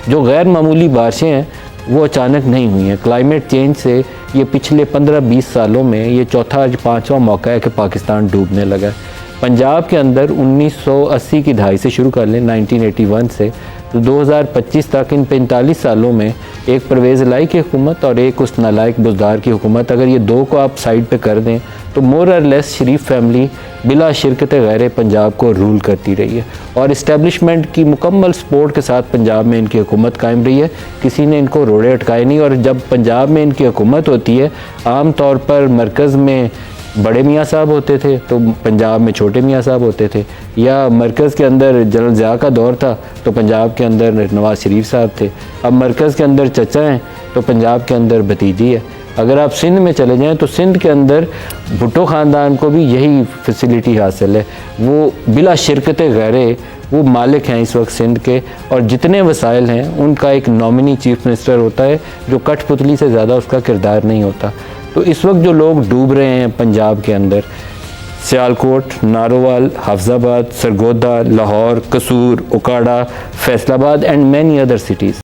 जो गैर मामूली बारिशें हैं वो अचानक नहीं हुई हैं। क्लाइमेट चेंज से ये पिछले 15-20 सालों में ये चौथा या पाँचवा मौका है कि पाकिस्तान डूबने लगा है। पंजाब के अंदर 1980 की दहाई से शुरू कर लें, 1981 से, तो 2025 तक इन 45 सालों में एक परवेज़ लाई की हुकूमत और एक उस नालायक बुज़दार की हुकूमत, अगर ये दो को आप साइड पे कर दें तो मोर और लेस शरीफ फैमिली बिला शिरकत गैर पंजाब को रूल करती रही है और इस्टेब्लिशमेंट की मुकम्मल सपोर्ट के साथ पंजाब में इनकी हुकूमत कायम रही है। किसी ने इनको रोड़े अटकाए नहीं। और जब पंजाब में इनकी हुकूमत होती है, आम तौर पर मरकज़ में बड़े मियाँ साहब होते थे तो पंजाब में छोटे मियाँ साहब होते थे, या मरकज़ के अंदर जनरल ज़िया का दौर था तो पंजाब के अंदर नवाज़ शरीफ साहब थे। अब मरकज़ के अंदर चचा हैं तो पंजाब के अंदर भतीजी है। अगर आप सिंध में चले जाएं तो सिंध के अंदर भुट्टो ख़ानदान को भी यही फैसिलिटी हासिल है। वो बिला शिरकत गैरे वो मालिक हैं इस वक्त सिंध के, और जितने वसाइल हैं उनका एक नॉमिनी चीफ मिनिस्टर होता है जो कठपुतली से ज़्यादा उसका किरदार नहीं होता। तो इस वक्त जो लोग डूब रहे हैं पंजाब के अंदर, सियालकोट, नारोवाल, हफ्ज़ाबाद, सरगोदा, लाहौर, कसूर, उकाड़ा, Faisalabad and many other cities.